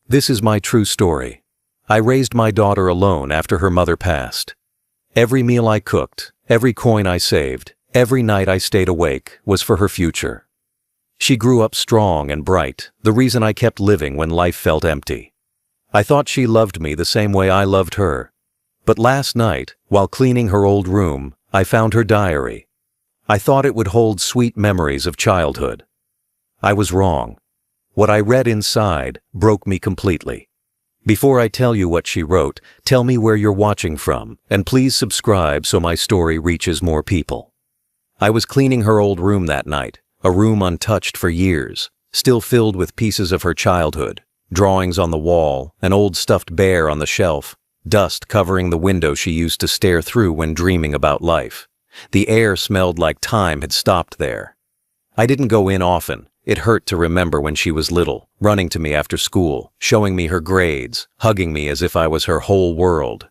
This is my true story. I raised my daughter alone after her mother passed. Every meal I cooked, every coin I saved, every night I stayed awake was for her future. She grew up strong and bright, the reason I kept living when life felt empty. I thought she loved me the same way I loved her. But last night, while cleaning her old room, I found her diary. I thought it would hold sweet memories of childhood. I was wrong. What I read inside broke me completely. Before I tell you what she wrote, tell me where you're watching from, and please subscribe so my story reaches more people. I was cleaning her old room that night, a room untouched for years, still filled with pieces of her childhood, drawings on the wall, an old stuffed bear on the shelf, dust covering the window she used to stare through when dreaming about life. The air smelled like time had stopped there. I didn't go in often. It hurt to remember when she was little, running to me after school, showing me her grades, hugging me as if I was her whole world.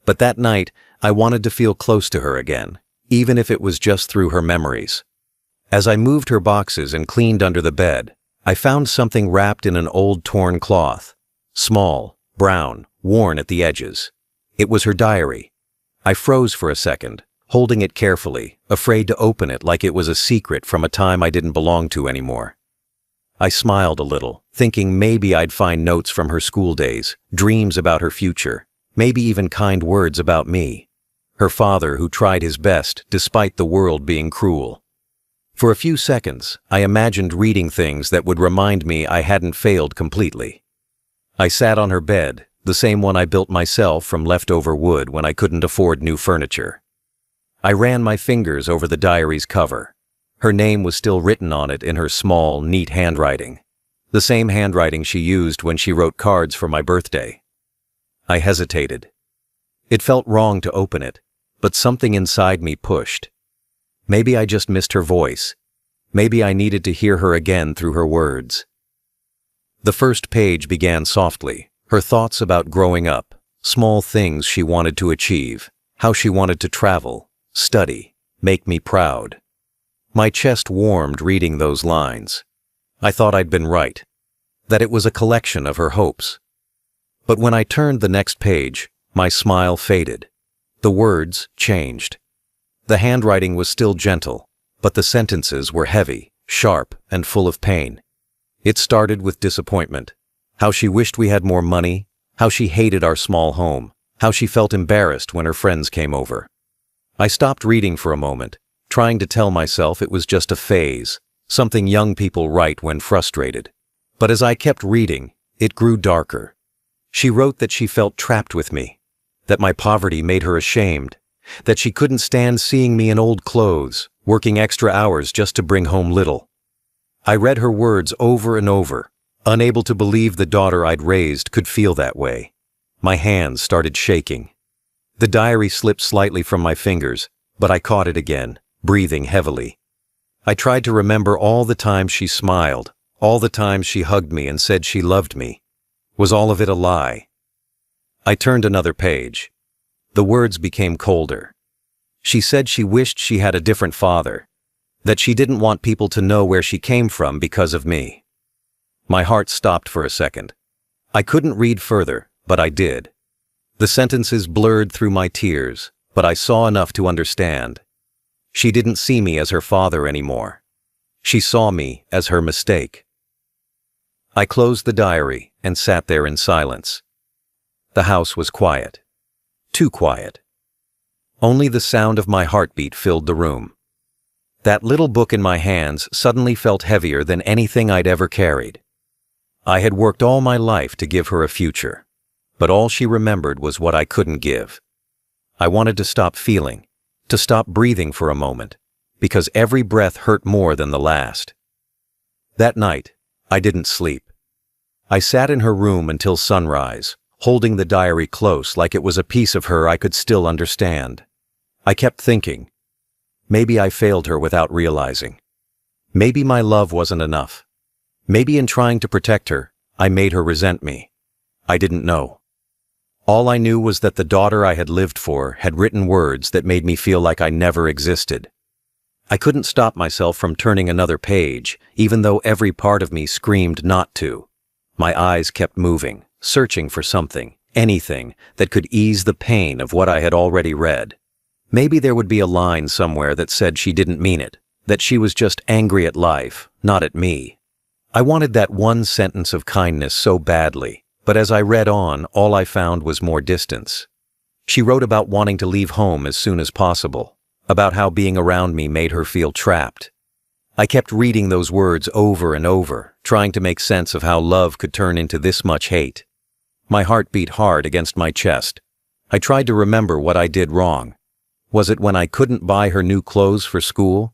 But that night, I wanted to feel close to her again, even if it was just through her memories. As I moved her boxes and cleaned under the bed, I found something wrapped in an old torn cloth. Small, brown, worn at the edges. It was her diary. I froze for a second, holding it carefully, afraid to open it like it was a secret from a time I didn't belong to anymore. I smiled a little, thinking maybe I'd find notes from her school days, dreams about her future, maybe even kind words about me. Her father who tried his best despite the world being cruel. For a few seconds, I imagined reading things that would remind me I hadn't failed completely. I sat on her bed, the same one I built myself from leftover wood when I couldn't afford new furniture. I ran my fingers over the diary's cover. Her name was still written on it in her small, neat handwriting. The same handwriting she used when she wrote cards for my birthday. I hesitated. It felt wrong to open it, but something inside me pushed. Maybe I just missed her voice. Maybe I needed to hear her again through her words. The first page began softly, her thoughts about growing up, small things she wanted to achieve, how she wanted to travel, study, make me proud. My chest warmed reading those lines. I thought I'd been right, that it was a collection of her hopes. But when I turned the next page, my smile faded. The words changed. The handwriting was still gentle, but the sentences were heavy, sharp, and full of pain. It started with disappointment. How she wished we had more money, how she hated our small home, how she felt embarrassed when her friends came over. I stopped reading for a moment, trying to tell myself it was just a phase, something young people write when frustrated. But as I kept reading, it grew darker. She wrote that she felt trapped with me, that my poverty made her ashamed, that she couldn't stand seeing me in old clothes, working extra hours just to bring home little. I read her words over and over, unable to believe the daughter I'd raised could feel that way. My hands started shaking. The diary slipped slightly from my fingers, but I caught it again, breathing heavily. I tried to remember all the times she smiled, all the times she hugged me and said she loved me. Was all of it a lie? I turned another page. The words became colder. She said she wished she had a different father, that she didn't want people to know where she came from because of me. My heart stopped for a second. I couldn't read further, but I did. The sentences blurred through my tears, but I saw enough to understand. She didn't see me as her father anymore. She saw me as her mistake. I closed the diary and sat there in silence. The house was quiet. Too quiet. Only the sound of my heartbeat filled the room. That little book in my hands suddenly felt heavier than anything I'd ever carried. I had worked all my life to give her a future, but all she remembered was what I couldn't give. I wanted to stop feeling, to stop breathing for a moment, because every breath hurt more than the last. That night, I didn't sleep. I sat in her room until sunrise, holding the diary close like it was a piece of her I could still understand. I kept thinking, maybe I failed her without realizing. Maybe my love wasn't enough. Maybe in trying to protect her, I made her resent me. I didn't know. All I knew was that the daughter I had lived for had written words that made me feel like I never existed. I couldn't stop myself from turning another page, even though every part of me screamed not to. My eyes kept moving, searching for something, anything, that could ease the pain of what I had already read. Maybe there would be a line somewhere that said she didn't mean it, that she was just angry at life, not at me. I wanted that one sentence of kindness so badly, but as I read on, all I found was more distance. She wrote about wanting to leave home as soon as possible, about how being around me made her feel trapped. I kept reading those words over and over, trying to make sense of how love could turn into this much hate. My heart beat hard against my chest. I tried to remember what I did wrong. Was it when I couldn't buy her new clothes for school?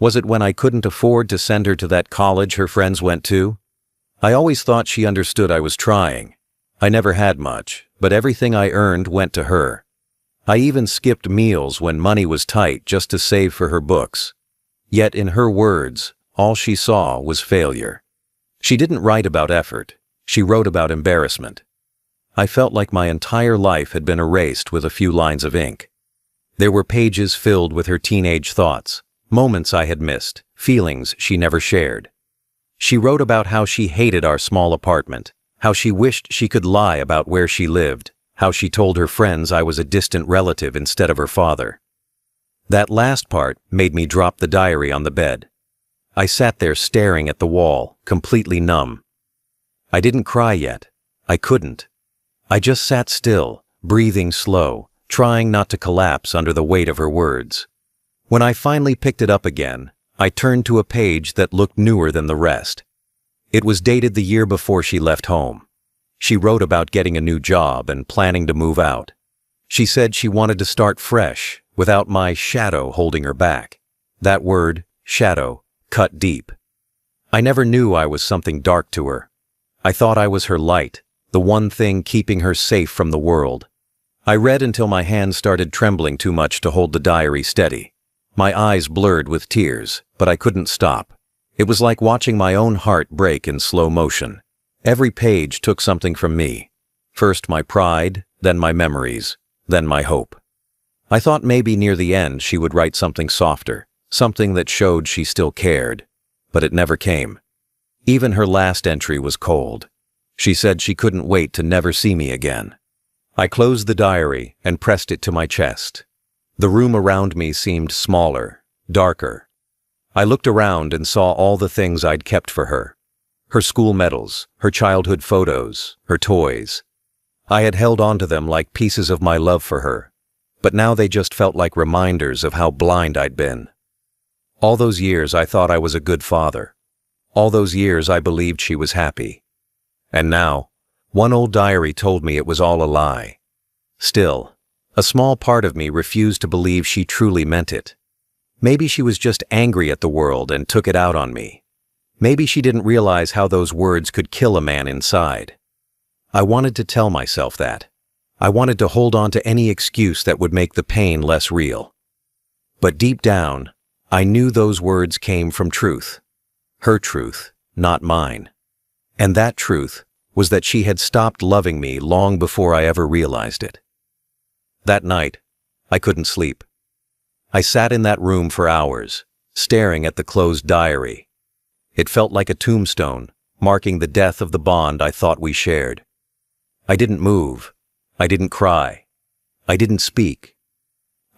Was it when I couldn't afford to send her to that college her friends went to? I always thought she understood I was trying. I never had much, but everything I earned went to her. I even skipped meals when money was tight just to save for her books. Yet in her words, all she saw was failure. She didn't write about effort. She wrote about embarrassment. I felt like my entire life had been erased with a few lines of ink. There were pages filled with her teenage thoughts, moments I had missed, feelings she never shared. She wrote about how she hated our small apartment, how she wished she could lie about where she lived, how she told her friends I was a distant relative instead of her father. That last part made me drop the diary on the bed. I sat there staring at the wall, completely numb. I didn't cry yet. I couldn't. I just sat still, breathing slow, trying not to collapse under the weight of her words. When I finally picked it up again, I turned to a page that looked newer than the rest. It was dated the year before she left home. She wrote about getting a new job and planning to move out. She said she wanted to start fresh, without my shadow holding her back. That word, shadow, cut deep. I never knew I was something dark to her. I thought I was her light, the one thing keeping her safe from the world. I read until my hands started trembling too much to hold the diary steady. My eyes blurred with tears, but I couldn't stop. It was like watching my own heart break in slow motion. Every page took something from me. First my pride, then my memories, then my hope. I thought maybe near the end she would write something softer, something that showed she still cared. But it never came. Even her last entry was cold. She said she couldn't wait to never see me again. I closed the diary and pressed it to my chest. The room around me seemed smaller, darker. I looked around and saw all the things I'd kept for her. Her school medals, her childhood photos, her toys. I had held on to them like pieces of my love for her, but now they just felt like reminders of how blind I'd been. All those years I thought I was a good father. All those years I believed she was happy. And now, one old diary told me it was all a lie. Still, a small part of me refused to believe she truly meant it. Maybe she was just angry at the world and took it out on me. Maybe she didn't realize how those words could kill a man inside. I wanted to tell myself that. I wanted to hold on to any excuse that would make the pain less real. But deep down, I knew those words came from truth. Her truth, not mine. And that truth was that she had stopped loving me long before I ever realized it. That night, I couldn't sleep. I sat in that room for hours, staring at the closed diary. It felt like a tombstone, marking the death of the bond I thought we shared. I didn't move. I didn't cry. I didn't speak.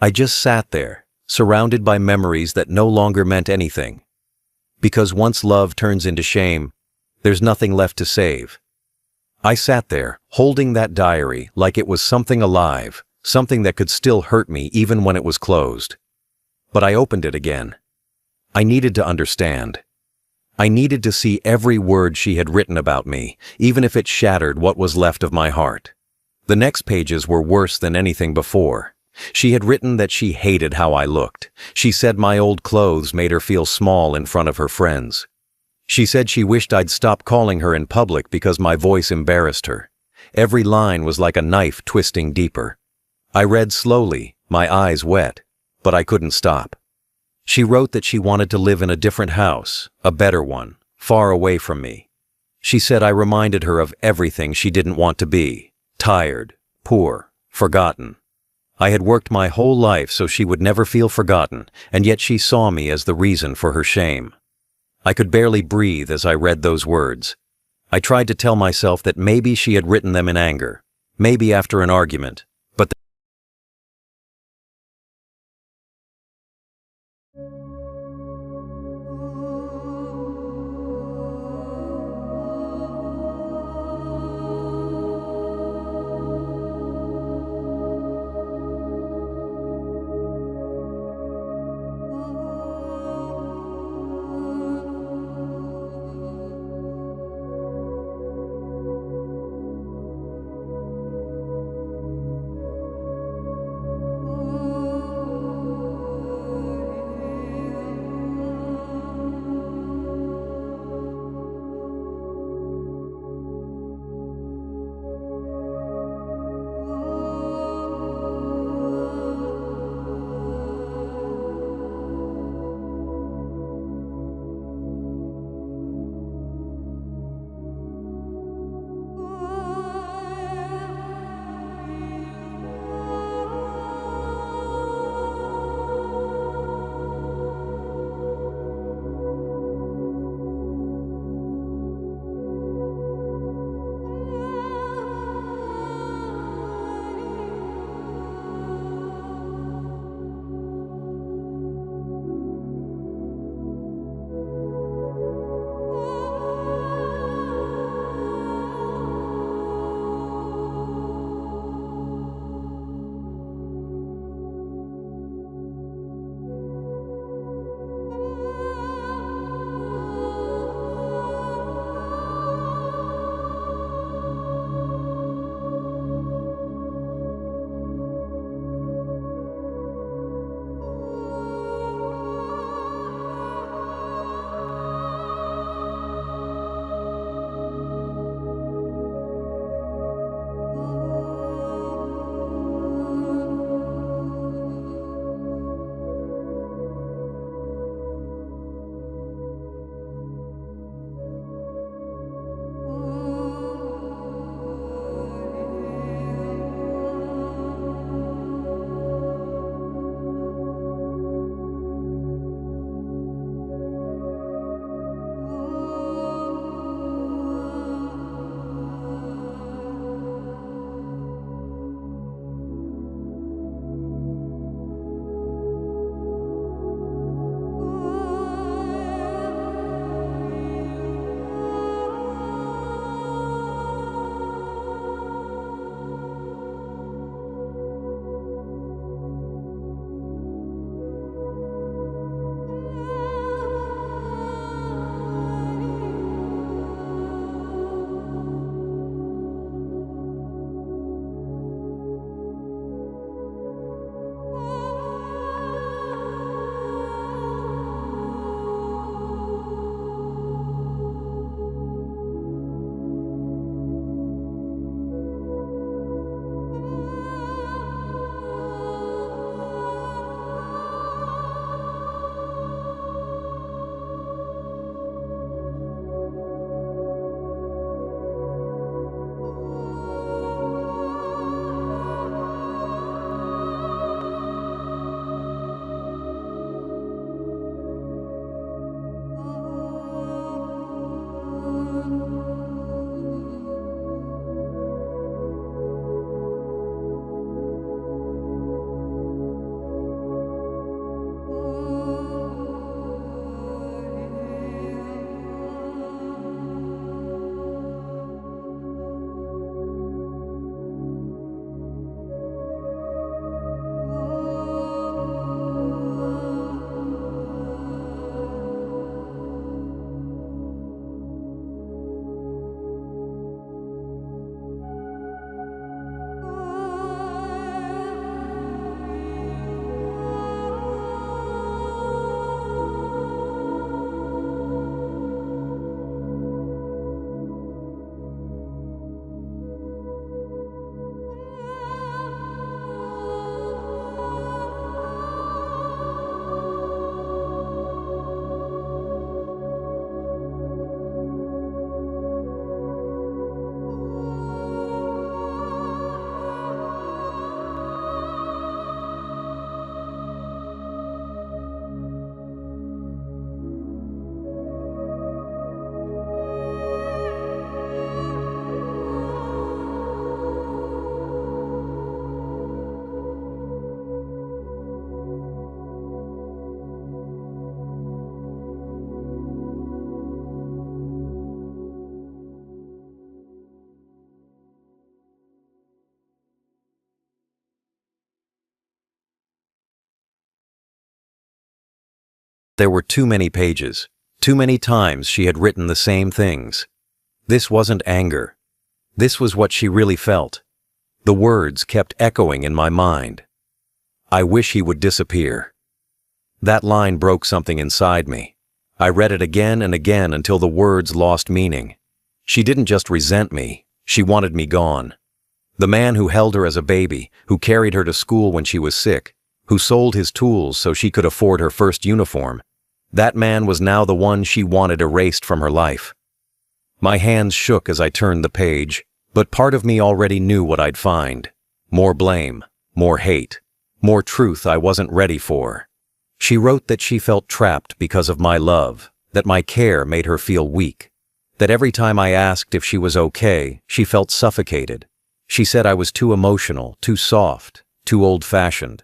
I just sat there, surrounded by memories that no longer meant anything. Because once love turns into shame, there's nothing left to save. I sat there, holding that diary like it was something alive, something that could still hurt me even when it was closed. But I opened it again. I needed to understand. I needed to see every word she had written about me, even if it shattered what was left of my heart. The next pages were worse than anything before. She had written that she hated how I looked. She said my old clothes made her feel small in front of her friends. She said she wished I'd stop calling her in public because my voice embarrassed her. Every line was like a knife twisting deeper. I read slowly, my eyes wet, but I couldn't stop. She wrote that she wanted to live in a different house, a better one, far away from me. She said I reminded her of everything she didn't want to be, tired, poor, forgotten. I had worked my whole life so she would never feel forgotten, and yet she saw me as the reason for her shame. I could barely breathe as I read those words. I tried to tell myself that maybe she had written them in anger, maybe after an argument, but There were too many pages. Too many times she had written the same things. This wasn't anger. This was what she really felt. The words kept echoing in my mind. I wish he would disappear. That line broke something inside me. I read it again and again until the words lost meaning. She didn't just resent me, she wanted me gone. The man who held her as a baby, who carried her to school when she was sick, who sold his tools so she could afford her first uniform, that man was now the one she wanted erased from her life. My hands shook as I turned the page, but part of me already knew what I'd find. More blame, more hate, more truth I wasn't ready for. She wrote that she felt trapped because of my love, that my care made her feel weak, that every time I asked if she was okay, she felt suffocated. She said I was too emotional, too soft, too old-fashioned.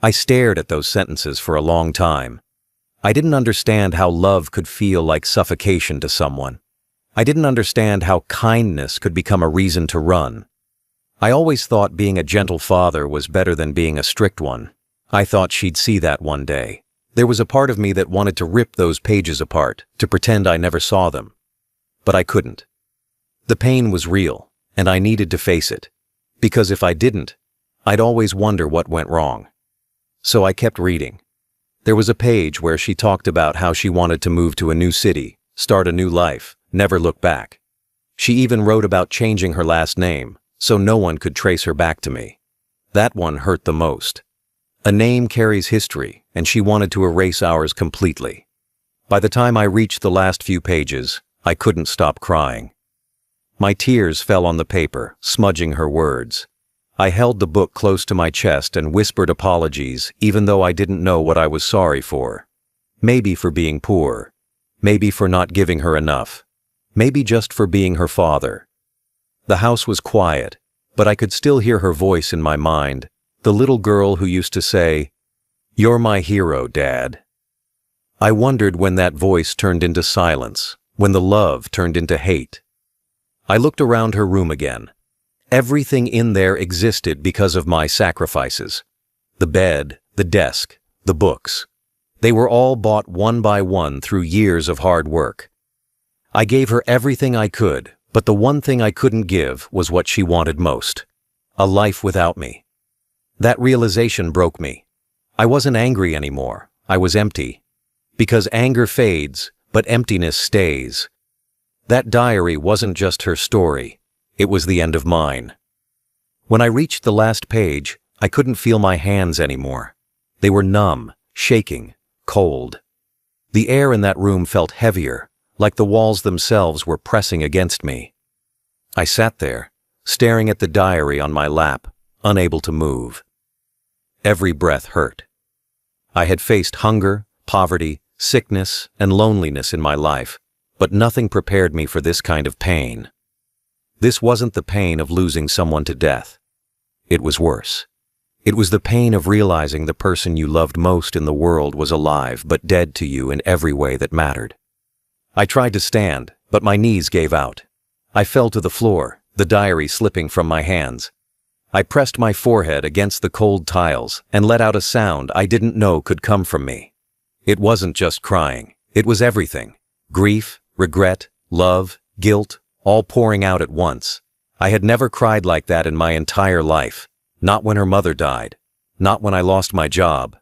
I stared at those sentences for a long time. I didn't understand how love could feel like suffocation to someone. I didn't understand how kindness could become a reason to run. I always thought being a gentle father was better than being a strict one. I thought she'd see that one day. There was a part of me that wanted to rip those pages apart, to pretend I never saw them. But I couldn't. The pain was real, and I needed to face it. Because if I didn't, I'd always wonder what went wrong. So I kept reading. There was a page where she talked about how she wanted to move to a new city, start a new life, never look back. She even wrote about changing her last name, so no one could trace her back to me. That one hurt the most. A name carries history, and she wanted to erase ours completely. By the time I reached the last few pages, I couldn't stop crying. My tears fell on the paper, smudging her words. I held the book close to my chest and whispered apologies, even though I didn't know what I was sorry for. Maybe for being poor. Maybe for not giving her enough. Maybe just for being her father. The house was quiet, but I could still hear her voice in my mind, the little girl who used to say, "You're my hero, Dad." I wondered when that voice turned into silence, when the love turned into hate. I looked around her room again. Everything in there existed because of my sacrifices. The bed, the desk, the books. They were all bought one by one through years of hard work. I gave her everything I could, but the one thing I couldn't give was what she wanted most: a life without me. That realization broke me. I wasn't angry anymore. I was empty. Because anger fades, but emptiness stays. That diary wasn't just her story. It was the end of mine. When I reached the last page, I couldn't feel my hands anymore. They were numb, shaking, cold. The air in that room felt heavier, like the walls themselves were pressing against me. I sat there, staring at the diary on my lap, unable to move. Every breath hurt. I had faced hunger, poverty, sickness, and loneliness in my life, but nothing prepared me for this kind of pain. This wasn't the pain of losing someone to death. It was worse. It was the pain of realizing the person you loved most in the world was alive but dead to you in every way that mattered. I tried to stand, but my knees gave out. I fell to the floor, the diary slipping from my hands. I pressed my forehead against the cold tiles and let out a sound I didn't know could come from me. It wasn't just crying. It was everything. Grief, regret, love, guilt, all pouring out at once. I had never cried like that in my entire life. Not when her mother died. Not when I lost my job.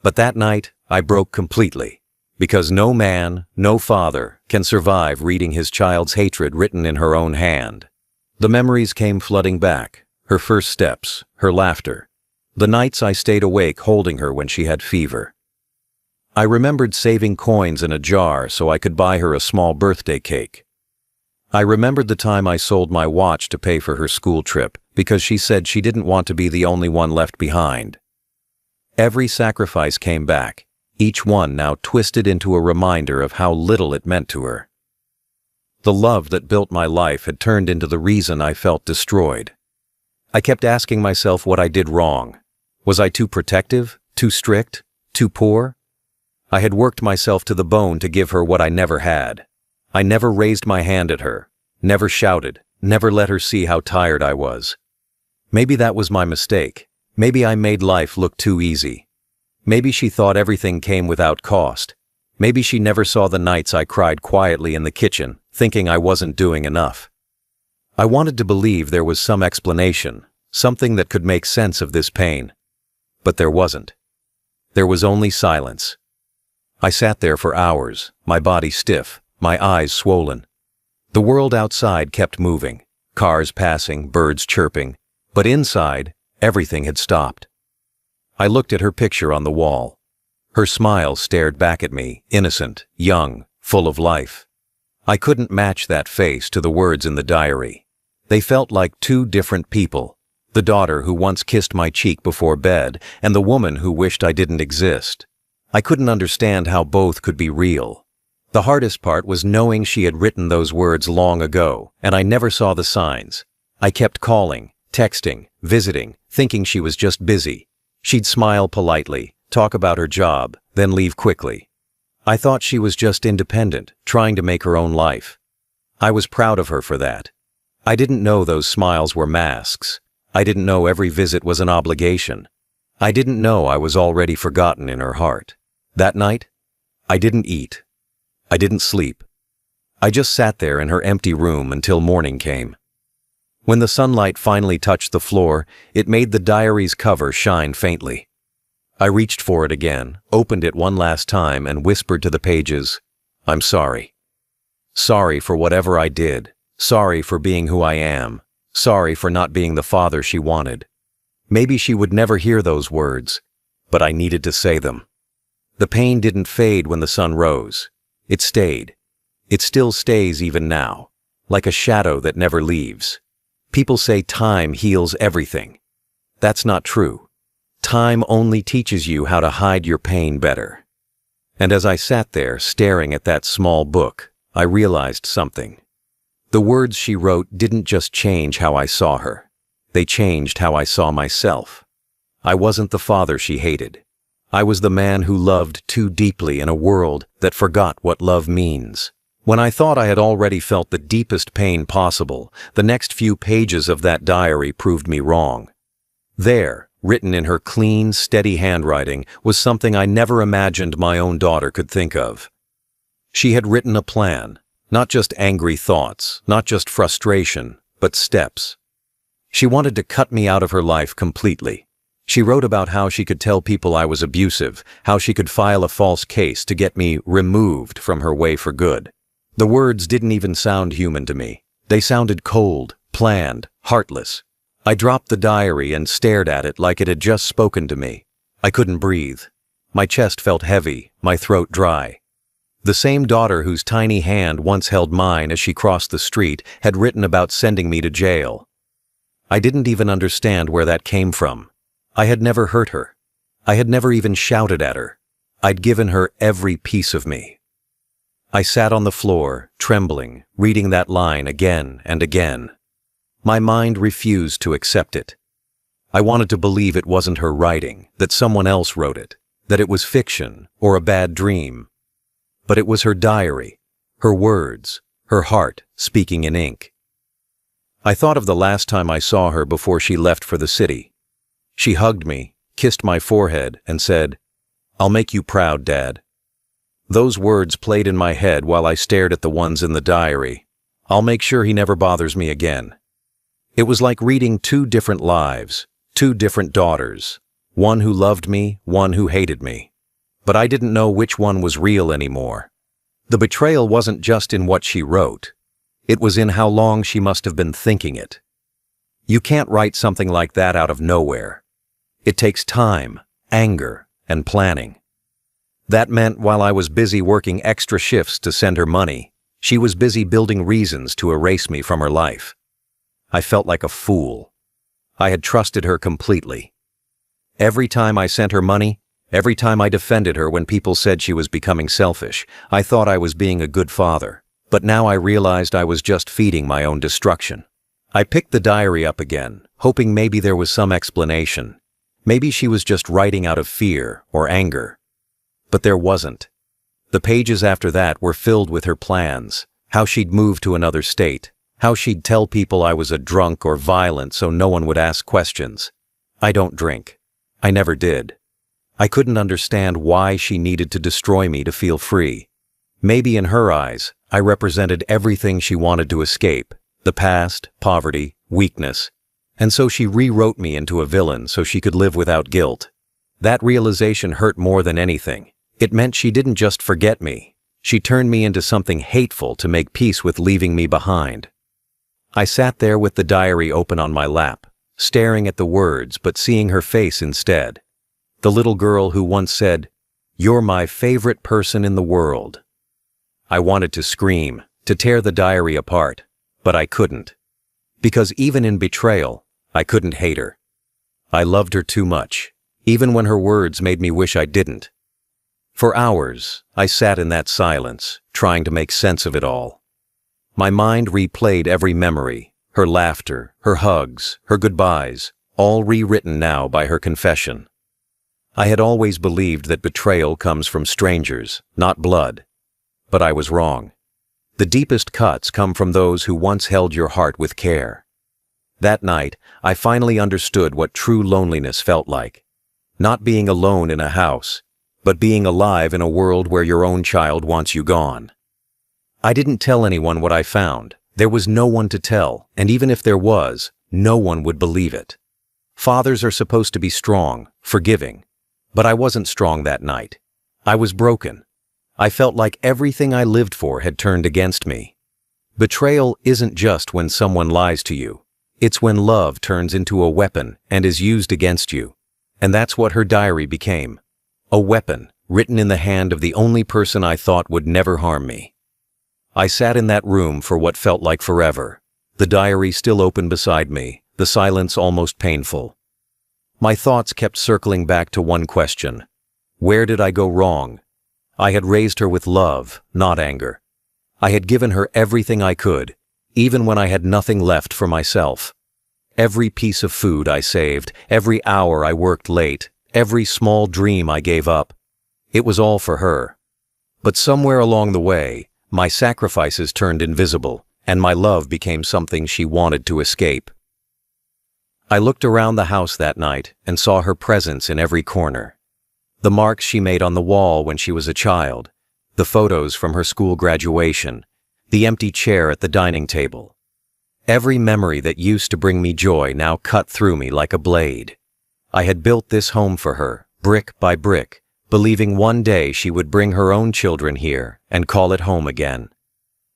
But that night, I broke completely. Because no man, no father, can survive reading his child's hatred written in her own hand. The memories came flooding back. Her first steps, her laughter. The nights I stayed awake holding her when she had fever. I remembered saving coins in a jar so I could buy her a small birthday cake. I remembered the time I sold my watch to pay for her school trip because she said she didn't want to be the only one left behind. Every sacrifice came back, each one now twisted into a reminder of how little it meant to her. The love that built my life had turned into the reason I felt destroyed. I kept asking myself what I did wrong. Was I too protective, too strict, too poor? I had worked myself to the bone to give her what I never had. I never raised my hand at her, never shouted, never let her see how tired I was. Maybe that was my mistake. Maybe I made life look too easy. Maybe she thought everything came without cost, Maybe she never saw the nights I cried quietly in the kitchen, thinking I wasn't doing enough. I wanted to believe there was some explanation, something that could make sense of this pain. But there wasn't. There was only silence. I sat there for hours, my body stiff, my eyes swollen. The world outside kept moving, cars passing, birds chirping, but inside, everything had stopped. I looked at her picture on the wall. Her smile stared back at me, innocent, young, full of life. I couldn't match that face to the words in the diary. They felt like two different people, the daughter who once kissed my cheek before bed and the woman who wished I didn't exist. I couldn't understand how both could be real. The hardest part was knowing she had written those words long ago, and I never saw the signs. I kept calling, texting, visiting, thinking she was just busy. She'd smile politely, talk about her job, then leave quickly. I thought she was just independent, trying to make her own life. I was proud of her for that. I didn't know those smiles were masks. I didn't know every visit was an obligation. I didn't know I was already forgotten in her heart. That night, I didn't eat. I didn't sleep. I just sat there in her empty room until morning came. When the sunlight finally touched the floor, it made the diary's cover shine faintly. I reached for it again, opened it one last time, and whispered to the pages, "I'm sorry. Sorry for whatever I did. Sorry for being who I am. Sorry for not being the father she wanted." Maybe she would never hear those words, but I needed to say them. The pain didn't fade when the sun rose. It stayed. It still stays even now, like a shadow that never leaves. People say time heals everything. That's not true. Time only teaches you how to hide your pain better. And as I sat there staring at that small book, I realized something. The words she wrote didn't just change how I saw her. They changed how I saw myself. I wasn't the father she hated. I was the man who loved too deeply in a world that forgot what love means. When I thought I had already felt the deepest pain possible, the next few pages of that diary proved me wrong. There, written in her clean, steady handwriting, was something I never imagined my own daughter could think of. She had written a plan, not just angry thoughts, not just frustration, but steps. She wanted to cut me out of her life completely. She wrote about how she could tell people I was abusive, how she could file a false case to get me removed from her way for good. The words didn't even sound human to me. They sounded cold, planned, heartless. I dropped the diary and stared at it like it had just spoken to me. I couldn't breathe. My chest felt heavy, my throat dry. The same daughter whose tiny hand once held mine as she crossed the street had written about sending me to jail. I didn't even understand where that came from. I had never hurt her. I had never even shouted at her. I'd given her every piece of me. I sat on the floor, trembling, reading that line again and again. My mind refused to accept it. I wanted to believe it wasn't her writing, that someone else wrote it, that it was fiction or a bad dream. But it was her diary, her words, her heart speaking in ink. I thought of the last time I saw her before she left for the city. She hugged me, kissed my forehead, and said, "I'll make you proud, Dad." Those words played in my head while I stared at the ones in the diary. "I'll make sure he never bothers me again." It was like reading two different lives, two different daughters, one who loved me, one who hated me. But I didn't know which one was real anymore. The betrayal wasn't just in what she wrote. It was in how long she must have been thinking it. You can't write something like that out of nowhere. It takes time, anger, and planning. That meant while I was busy working extra shifts to send her money, she was busy building reasons to erase me from her life. I felt like a fool. I had trusted her completely. Every time I sent her money, every time I defended her when people said she was becoming selfish, I thought I was being a good father. But now I realized I was just feeding my own destruction. I picked the diary up again, hoping maybe there was some explanation. Maybe she was just writing out of fear or anger. But there wasn't. The pages after that were filled with her plans, how she'd move to another state, how she'd tell people I was a drunk or violent so no one would ask questions. I don't drink. I never did. I couldn't understand why she needed to destroy me to feel free. Maybe in her eyes, I represented everything she wanted to escape: the past, poverty, weakness. And so she rewrote me into a villain so she could live without guilt. That realization hurt more than anything. It meant she didn't just forget me. She turned me into something hateful to make peace with leaving me behind. I sat there with the diary open on my lap, staring at the words but seeing her face instead. The little girl who once said, "You're my favorite person in the world." I wanted to scream, to tear the diary apart, but I couldn't. Because even in betrayal, I couldn't hate her. I loved her too much, even when her words made me wish I didn't. For hours, I sat in that silence, trying to make sense of it all. My mind replayed every memory, her laughter, her hugs, her goodbyes, all rewritten now by her confession. I had always believed that betrayal comes from strangers, not blood. But I was wrong. The deepest cuts come from those who once held your heart with care. That night, I finally understood what true loneliness felt like. Not being alone in a house, but being alive in a world where your own child wants you gone. I didn't tell anyone what I found. There was no one to tell, and even if there was, no one would believe it. Fathers are supposed to be strong, forgiving. But I wasn't strong that night. I was broken. I felt like everything I lived for had turned against me. Betrayal isn't just when someone lies to you. It's when love turns into a weapon and is used against you. And that's what her diary became. A weapon written in the hand of the only person I thought would never harm me. I sat in that room for what felt like forever, the diary still open beside me, the silence almost painful. My thoughts kept circling back to one question. Where did I go wrong? I had raised her with love, not anger. I had given her everything I could, even when I had nothing left for myself. Every piece of food I saved, every hour I worked late, every small dream I gave up. It was all for her. But somewhere along the way, my sacrifices turned invisible, and my love became something she wanted to escape. I looked around the house that night and saw her presence in every corner. The marks she made on the wall when she was a child, the photos from her school graduation, the empty chair at the dining table. Every memory that used to bring me joy now cut through me like a blade. I had built this home for her, brick by brick, believing one day she would bring her own children here and call it home again.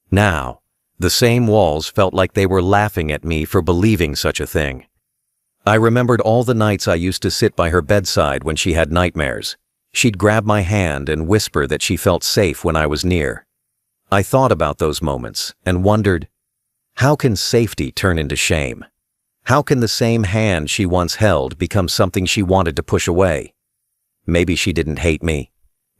Now, the same walls felt like they were laughing at me for believing such a thing. I remembered all the nights I used to sit by her bedside when she had nightmares. She'd grab my hand and whisper that she felt safe when I was near. I thought about those moments and wondered, how can safety turn into shame? How can the same hand she once held become something she wanted to push away? Maybe she didn't hate me.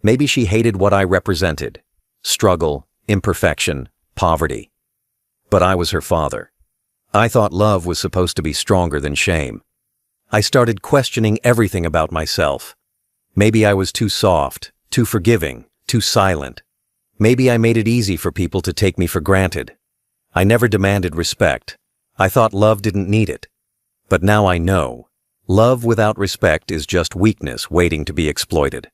Maybe she hated what I represented: struggle, imperfection, poverty. But I was her father. I thought love was supposed to be stronger than shame. I started questioning everything about myself. Maybe I was too soft, too forgiving, too silent. Maybe I made it easy for people to take me for granted. I never demanded respect. I thought love didn't need it. But now I know. Love without respect is just weakness waiting to be exploited.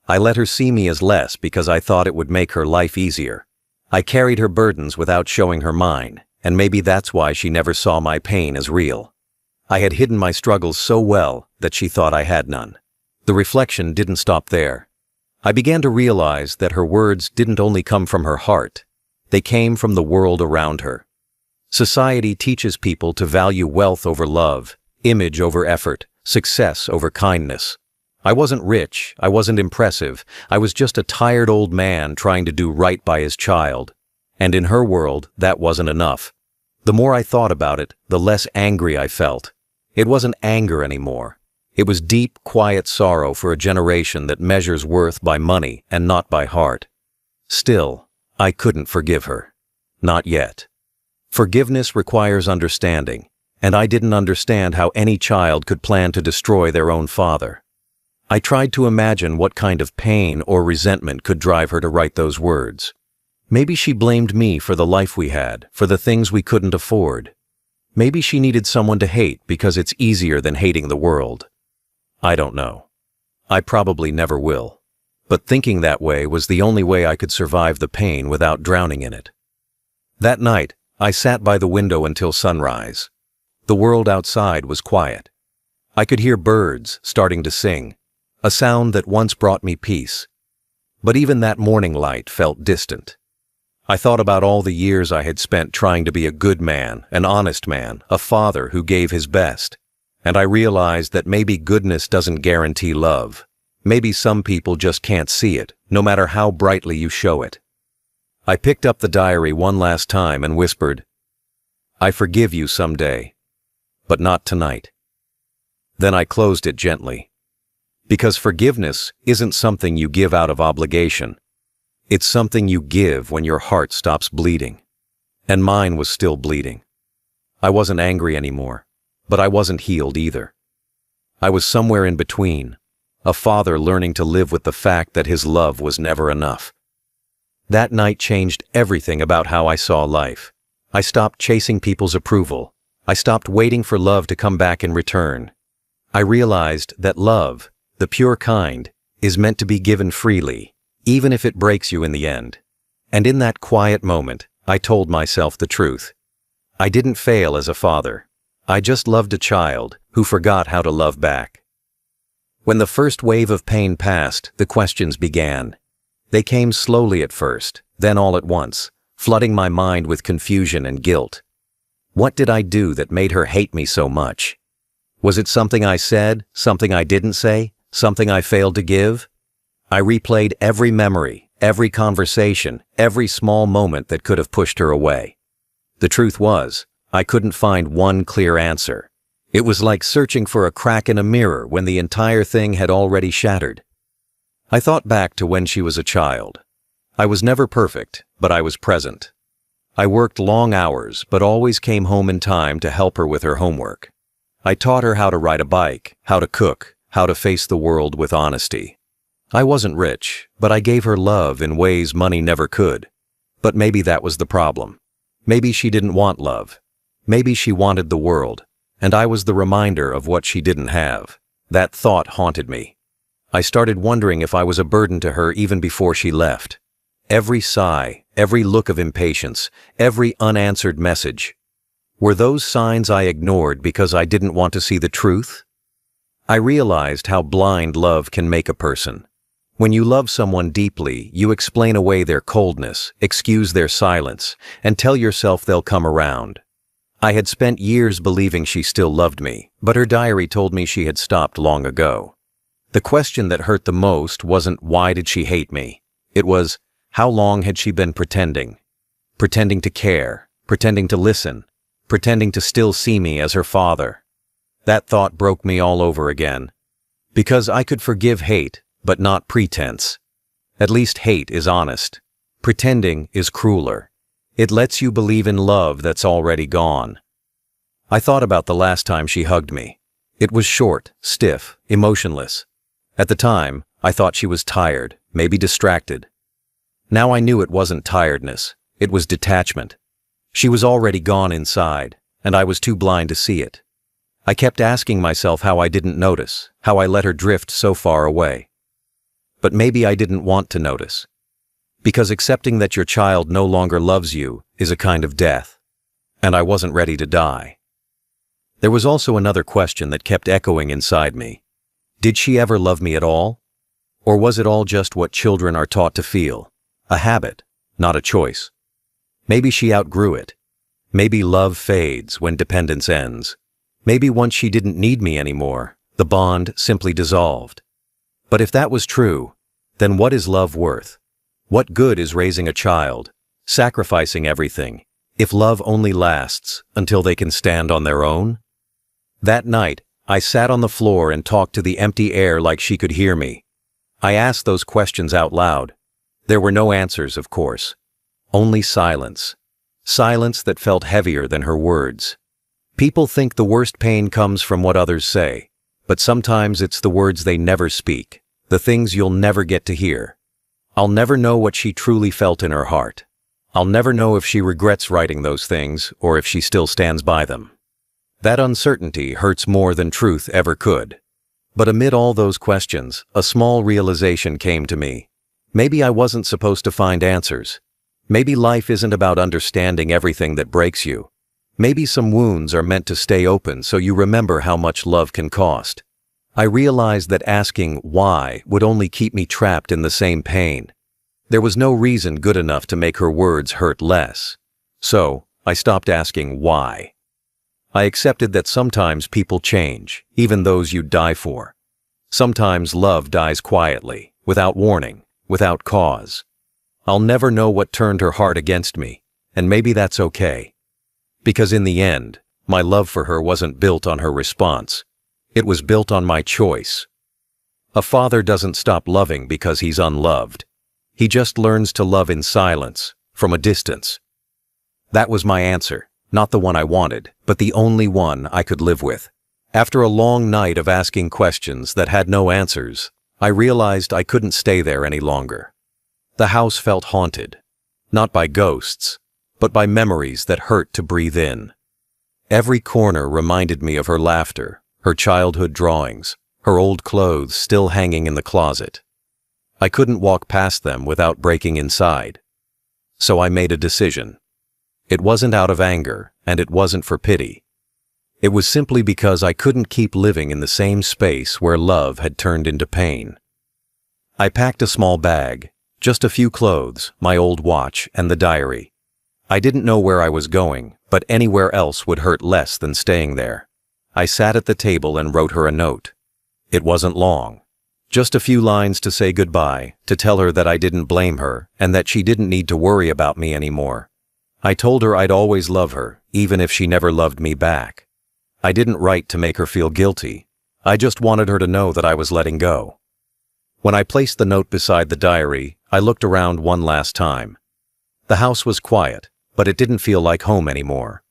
I let her see me as less because I thought it would make her life easier. I carried her burdens without showing her mine. And maybe that's why she never saw my pain as real. I had hidden my struggles so well that she thought I had none. The reflection didn't stop there. I began to realize that her words didn't only come from her heart. They came from the world around her. Society teaches people to value wealth over love, image over effort, success over kindness. I wasn't rich, I wasn't impressive, I was just a tired old man trying to do right by his child. And in her world, that wasn't enough. The more I thought about it, the less angry I felt. It wasn't anger anymore. It was deep, quiet sorrow for a generation that measures worth by money and not by heart. Still, I couldn't forgive her. Not yet. Forgiveness requires understanding, and I didn't understand how any child could plan to destroy their own father. I tried to imagine what kind of pain or resentment could drive her to write those words. Maybe she blamed me for the life we had, for the things we couldn't afford. Maybe she needed someone to hate because it's easier than hating the world. I don't know. I probably never will. But thinking that way was the only way I could survive the pain without drowning in it. That night, I sat by the window until sunrise. The world outside was quiet. I could hear birds starting to sing, a sound that once brought me peace. But even that morning light felt distant. I thought about all the years I had spent trying to be a good man, an honest man, a father who gave his best. And I realized that maybe goodness doesn't guarantee love. Maybe some people just can't see it, no matter how brightly you show it. I picked up the diary one last time and whispered, "I forgive you someday, but not tonight." Then I closed it gently. Because forgiveness isn't something you give out of obligation. It's something you give when your heart stops bleeding. And mine was still bleeding. I wasn't angry anymore, but I wasn't healed either. I was somewhere in between, a father learning to live with the fact that his love was never enough. That night changed everything about how I saw life. I stopped chasing people's approval. I stopped waiting for love to come back in return. I realized that love, the pure kind, is meant to be given freely, even if it breaks you in the end. And in that quiet moment, I told myself the truth. I didn't fail as a father. I just loved a child who forgot how to love back. When the first wave of pain passed, the questions began. They came slowly at first, then all at once, flooding my mind with confusion and guilt. What did I do that made her hate me so much? Was it something I said, something I didn't say, something I failed to give? I replayed every memory, every conversation, every small moment that could have pushed her away. The truth was, I couldn't find one clear answer. It was like searching for a crack in a mirror when the entire thing had already shattered. I thought back to when she was a child. I was never perfect, but I was present. I worked long hours, but always came home in time to help her with her homework. I taught her how to ride a bike, how to cook, how to face the world with honesty. I wasn't rich, but I gave her love in ways money never could. But maybe that was the problem. Maybe she didn't want love. Maybe she wanted the world, and I was the reminder of what she didn't have. That thought haunted me. I started wondering if I was a burden to her even before she left. Every sigh, every look of impatience, every unanswered message. Were those signs I ignored because I didn't want to see the truth? I realized how blind love can make a person. When you love someone deeply, you explain away their coldness, excuse their silence, and tell yourself they'll come around. I had spent years believing she still loved me, but her diary told me she had stopped long ago. The question that hurt the most wasn't why did she hate me? It was, how long had she been pretending? Pretending to care, pretending to listen, pretending to still see me as her father. That thought broke me all over again. Because I could forgive hate, but not pretense. At least hate is honest. Pretending is crueler. It lets you believe in love that's already gone. I thought about the last time she hugged me. It was short, stiff, emotionless. At the time, I thought she was tired, maybe distracted. Now I knew it wasn't tiredness, it was detachment. She was already gone inside, and I was too blind to see it. I kept asking myself how I didn't notice, how I let her drift so far away. But maybe I didn't want to notice. Because accepting that your child no longer loves you is a kind of death, and I wasn't ready to die. There was also another question that kept echoing inside me. Did she ever love me at all? Or was it all just what children are taught to feel? A habit, not a choice. Maybe she outgrew it. Maybe love fades when dependence ends. Maybe once she didn't need me anymore, the bond simply dissolved. But if that was true, then what is love worth? What good is raising a child, sacrificing everything, if love only lasts until they can stand on their own? That night, I sat on the floor and talked to the empty air like she could hear me. I asked those questions out loud. There were no answers, of course. Only silence. Silence that felt heavier than her words. People think the worst pain comes from what others say, but sometimes it's the words they never speak, the things you'll never get to hear. I'll never know what she truly felt in her heart. I'll never know if she regrets writing those things or if she still stands by them. That uncertainty hurts more than truth ever could. But amid all those questions, a small realization came to me. Maybe I wasn't supposed to find answers. Maybe life isn't about understanding everything that breaks you. Maybe some wounds are meant to stay open so you remember how much love can cost. I realized that asking why would only keep me trapped in the same pain. There was no reason good enough to make her words hurt less. So, I stopped asking why. I accepted that sometimes people change, even those you'd die for. Sometimes love dies quietly, without warning, without cause. I'll never know what turned her heart against me, and maybe that's okay. Because in the end, my love for her wasn't built on her response. It was built on my choice. A father doesn't stop loving because he's unloved. He just learns to love in silence, from a distance. That was my answer, not the one I wanted, but the only one I could live with. After a long night of asking questions that had no answers, I realized I couldn't stay there any longer. The house felt haunted, not by ghosts, but by memories that hurt to breathe in. Every corner reminded me of her laughter, her childhood drawings, her old clothes still hanging in the closet. I couldn't walk past them without breaking inside. So I made a decision. It wasn't out of anger, and it wasn't for pity. It was simply because I couldn't keep living in the same space where love had turned into pain. I packed a small bag, just a few clothes, my old watch, and the diary. I didn't know where I was going, but anywhere else would hurt less than staying there. I sat at the table and wrote her a note. It wasn't long. Just a few lines to say goodbye, to tell her that I didn't blame her, and that she didn't need to worry about me anymore. I told her I'd always love her, even if she never loved me back. I didn't write to make her feel guilty. I just wanted her to know that I was letting go. When I placed the note beside the diary, I looked around one last time. The house was quiet, but it didn't feel like home anymore.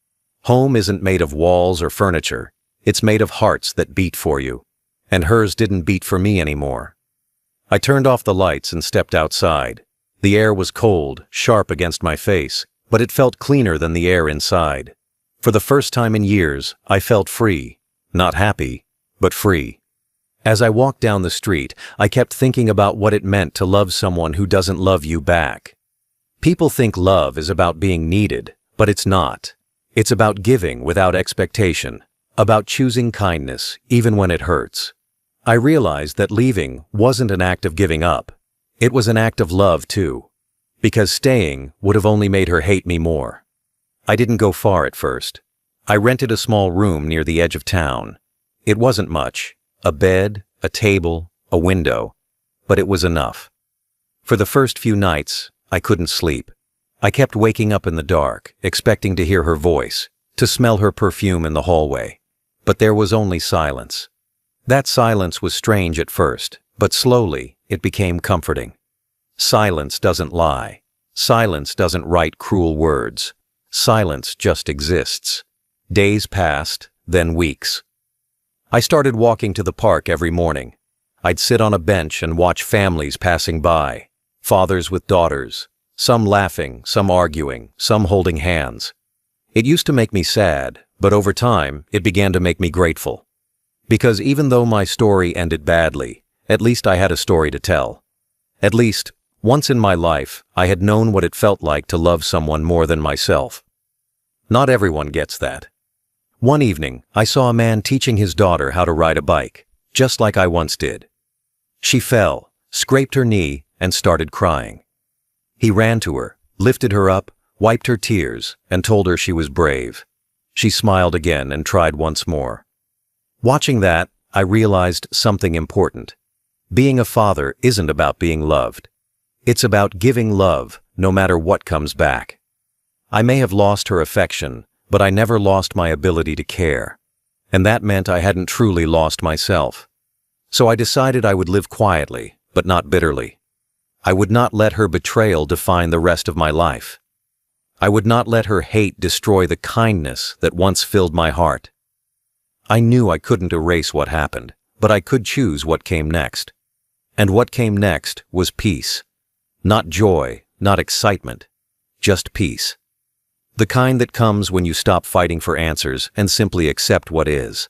Home isn't made of walls or furniture. It's made of hearts that beat for you. And hers didn't beat for me anymore. I turned off the lights and stepped outside. The air was cold, sharp against my face, but it felt cleaner than the air inside. For the first time in years, I felt free. Not happy, but free. As I walked down the street, I kept thinking about what it meant to love someone who doesn't love you back. People think love is about being needed, but it's not. It's about giving without expectation, about choosing kindness even when it hurts. I realized that leaving wasn't an act of giving up. It was an act of love too, because staying would have only made her hate me more. I didn't go far at first. I rented a small room near the edge of town. It wasn't much, a bed, a table, a window, but it was enough. For the first few nights, I couldn't sleep. I kept waking up in the dark, expecting to hear her voice, to smell her perfume in the hallway. But there was only silence. That silence was strange at first, but slowly it became comforting. Silence doesn't lie. Silence doesn't write cruel words. Silence just exists. Days passed, then weeks. I started walking to the park every morning. I'd sit on a bench and watch families passing by, fathers with daughters, some laughing, some arguing, some holding hands. It used to make me sad, but over time, it began to make me grateful. Because even though my story ended badly, at least I had a story to tell. At least, once in my life, I had known what it felt like to love someone more than myself. Not everyone gets that. One evening, I saw a man teaching his daughter how to ride a bike, just like I once did. She fell, scraped her knee, and started crying. He ran to her, lifted her up, wiped her tears, and told her she was brave. She smiled again and tried once more. Watching that, I realized something important. Being a father isn't about being loved. It's about giving love, no matter what comes back. I may have lost her affection, but I never lost my ability to care. And that meant I hadn't truly lost myself. So I decided I would live quietly, but not bitterly. I would not let her betrayal define the rest of my life. I would not let her hate destroy the kindness that once filled my heart. I knew I couldn't erase what happened, but I could choose what came next. And what came next was peace. Not joy, not excitement, just peace. The kind that comes when you stop fighting for answers and simply accept what is.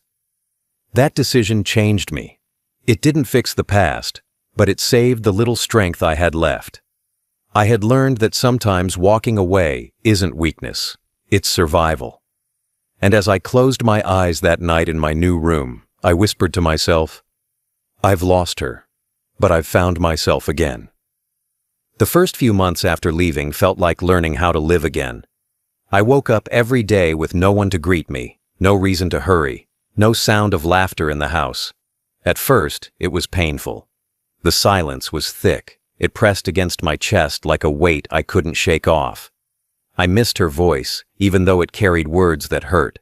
That decision changed me. It didn't fix the past, but it saved the little strength I had left. I had learned that sometimes walking away isn't weakness, it's survival. And as I closed my eyes that night in my new room, I whispered to myself, I've lost her, but I've found myself again. The first few months after leaving felt like learning how to live again. I woke up every day with no one to greet me, no reason to hurry, no sound of laughter in the house. At first, it was painful. The silence was thick. It pressed against my chest like a weight I couldn't shake off. I missed her voice, even though it carried words that hurt.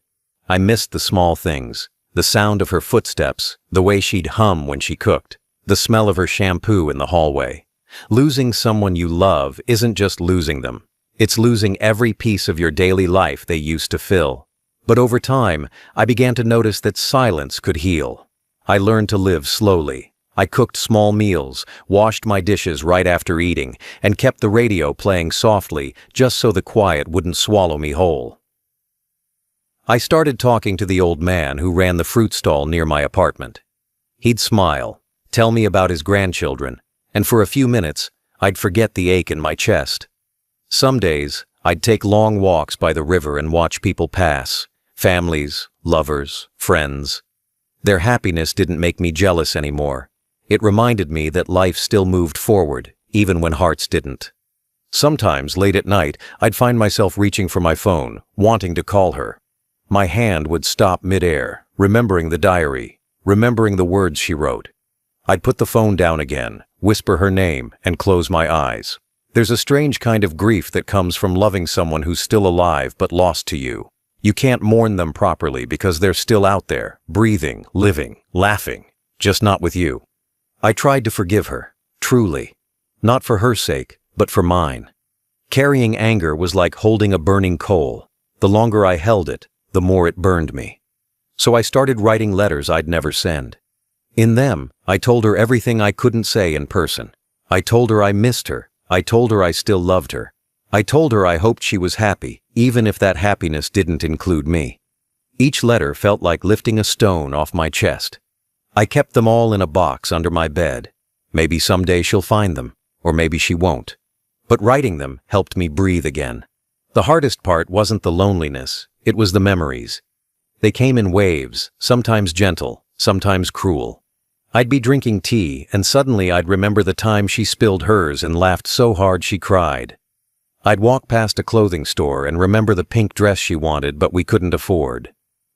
I missed the small things, the sound of her footsteps, the way she'd hum when she cooked, the smell of her shampoo in the hallway. Losing someone you love isn't just losing them. It's losing every piece of your daily life they used to fill. But over time, I began to notice that silence could heal. I learned to live slowly. I cooked small meals, washed my dishes right after eating, and kept the radio playing softly just so the quiet wouldn't swallow me whole. I started talking to the old man who ran the fruit stall near my apartment. He'd smile, tell me about his grandchildren, and for a few minutes, I'd forget the ache in my chest. Some days, I'd take long walks by the river and watch people pass, families, lovers, friends. Their happiness didn't make me jealous anymore. It reminded me that life still moved forward, even when hearts didn't. Sometimes, late at night, I'd find myself reaching for my phone, wanting to call her. My hand would stop midair, remembering the diary, remembering the words she wrote. I'd put the phone down again, whisper her name, and close my eyes. There's a strange kind of grief that comes from loving someone who's still alive but lost to you. You can't mourn them properly because they're still out there, breathing, living, laughing, just not with you. I tried to forgive her, truly. Not for her sake, but for mine. Carrying anger was like holding a burning coal. The longer I held it, the more it burned me. So I started writing letters I'd never send. In them, I told her everything I couldn't say in person. I told her I missed her. I told her I still loved her. I told her I hoped she was happy, even if that happiness didn't include me. Each letter felt like lifting a stone off my chest. I kept them all in a box under my bed. Maybe someday she'll find them, or maybe she won't. But writing them helped me breathe again. The hardest part wasn't the loneliness, it was the memories. They came in waves, sometimes gentle, sometimes cruel. I'd be drinking tea, and suddenly I'd remember the time she spilled hers and laughed so hard she cried. I'd walk past a clothing store and remember the pink dress she wanted but we couldn't afford.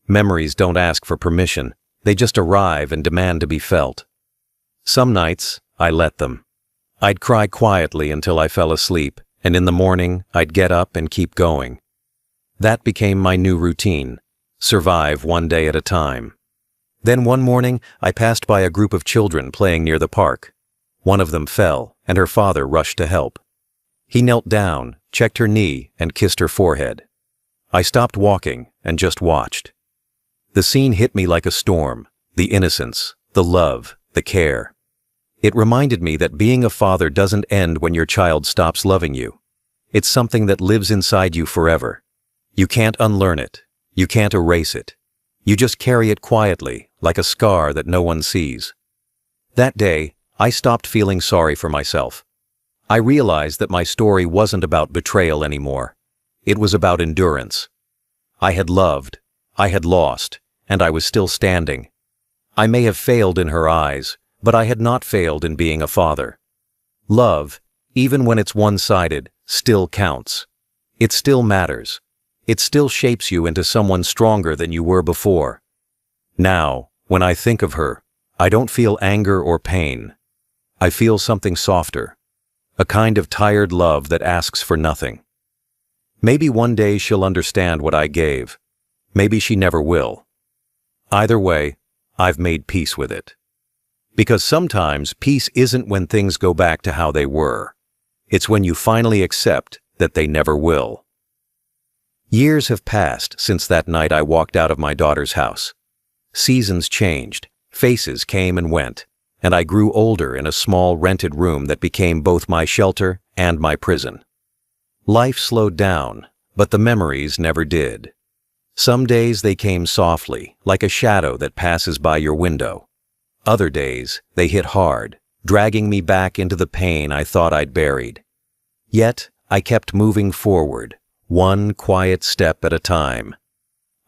Memories don't ask for permission, they just arrive and demand to be felt. Some nights, I let them. I'd cry quietly until I fell asleep, and in the morning, I'd get up and keep going. That became my new routine, survive one day at a time. Then one morning, I passed by a group of children playing near the park. One of them fell, and her father rushed to help. He knelt down, checked her knee, and kissed her forehead. I stopped walking and just watched. The scene hit me like a storm, the innocence, the love, the care. It reminded me that being a father doesn't end when your child stops loving you. It's something that lives inside you forever. You can't unlearn it. You can't erase it. You just carry it quietly, like a scar that no one sees. That day, I stopped feeling sorry for myself. I realized that my story wasn't about betrayal anymore. It was about endurance. I had loved, I had lost, and I was still standing. I may have failed in her eyes, but I had not failed in being a father. Love, even when it's one-sided, still counts. It still matters. It still shapes you into someone stronger than you were before. Now, when I think of her, I don't feel anger or pain. I feel something softer, a kind of tired love that asks for nothing. Maybe one day she'll understand what I gave. Maybe she never will. Either way, I've made peace with it. Because sometimes peace isn't when things go back to how they were. It's when you finally accept that they never will. Years have passed since that night I walked out of my daughter's house. Seasons changed, faces came and went, and I grew older in a small rented room that became both my shelter and my prison. Life slowed down, but the memories never did. Some days they came softly, like a shadow that passes by your window. Other days, they hit hard, dragging me back into the pain I thought I'd buried. Yet, I kept moving forward, one quiet step at a time.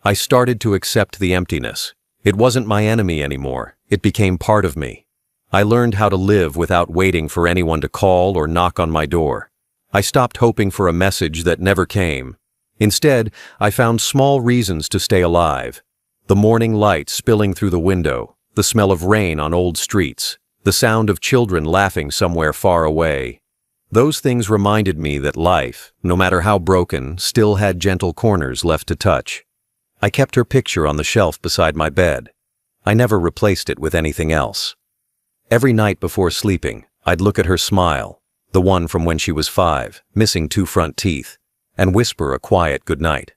I started to accept the emptiness. It wasn't my enemy anymore. It became part of me. I learned how to live without waiting for anyone to call or knock on my door. I stopped hoping for a message that never came. Instead, I found small reasons to stay alive. The morning light spilling through the window, the smell of rain on old streets, the sound of children laughing somewhere far away. Those things reminded me that life, no matter how broken, still had gentle corners left to touch. I kept her picture on the shelf beside my bed. I never replaced it with anything else. Every night before sleeping, I'd look at her smile, the one from when she was 5, missing 2 front teeth, and whisper a quiet goodnight.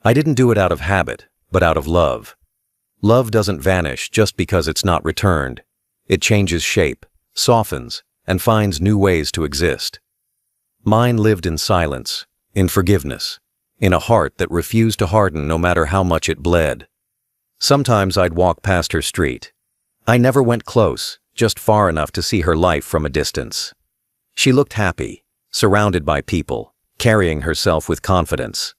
I didn't do it out of habit, but out of love. Love doesn't vanish just because it's not returned. It changes shape, softens, and finds new ways to exist. Mine lived in silence, in forgiveness, in a heart that refused to harden no matter how much it bled. Sometimes I'd walk past her street. I never went close, just far enough to see her life from a distance. She looked happy, surrounded by people, carrying herself with confidence.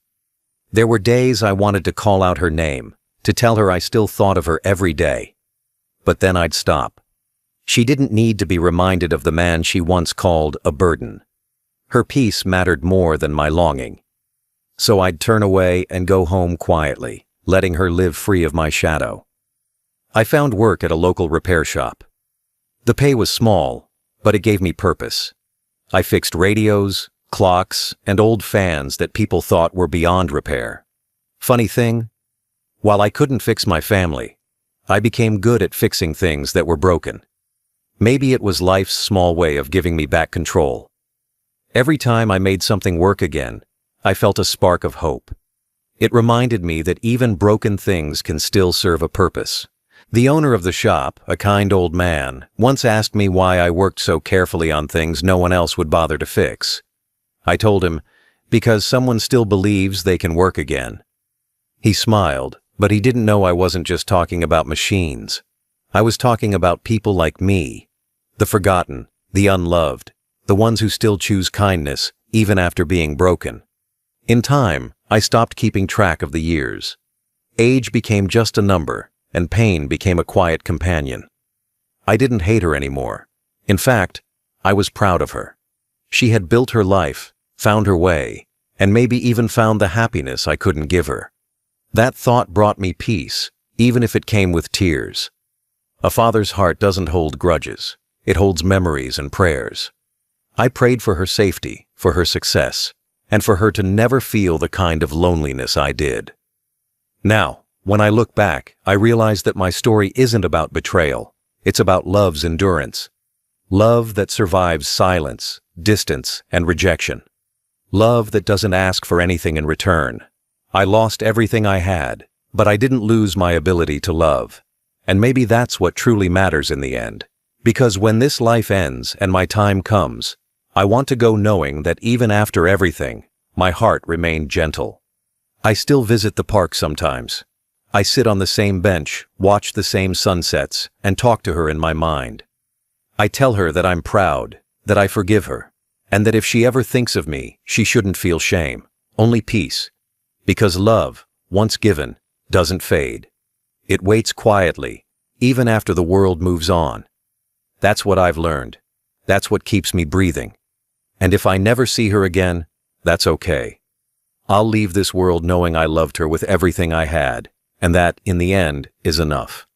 There were days I wanted to call out her name, to tell her I still thought of her every day. But then I'd stop. She didn't need to be reminded of the man she once called a burden. Her peace mattered more than my longing. So I'd turn away and go home quietly, letting her live free of my shadow. I found work at a local repair shop. The pay was small, but it gave me purpose. I fixed radios, clocks, and old fans that people thought were beyond repair. Funny thing, while I couldn't fix my family, I became good at fixing things that were broken. Maybe it was life's small way of giving me back control. Every time I made something work again, I felt a spark of hope. It reminded me that even broken things can still serve a purpose. The owner of the shop, a kind old man, once asked me why I worked so carefully on things no one else would bother to fix. I told him, because someone still believes they can work again. He smiled, but he didn't know I wasn't just talking about machines. I was talking about people like me, the forgotten, the unloved, the ones who still choose kindness even after being broken. In time, I stopped keeping track of the years. Age became just a number, and pain became a quiet companion. I didn't hate her anymore. In fact, I was proud of her. She had built her life, found her way, and maybe even found the happiness I couldn't give her. That thought brought me peace, even if it came with tears. A father's heart doesn't hold grudges. It holds memories and prayers. I prayed for her safety, for her success, and for her to never feel the kind of loneliness I did. Now, when I look back, I realize that my story isn't about betrayal. It's about love's endurance. Love that survives silence, distance, and rejection. Love that doesn't ask for anything in return. I lost everything I had, but I didn't lose my ability to love. And maybe that's what truly matters in the end. Because when this life ends and my time comes, I want to go knowing that even after everything, my heart remained gentle. I still visit the park sometimes. I sit on the same bench, watch the same sunsets, and talk to her in my mind. I tell her that I'm proud, that I forgive her, and that if she ever thinks of me, she shouldn't feel shame, only peace. Because love, once given, doesn't fade. It waits quietly, even after the world moves on. That's what I've learned. That's what keeps me breathing. And if I never see her again, that's okay. I'll leave this world knowing I loved her with everything I had, and that, in the end, is enough.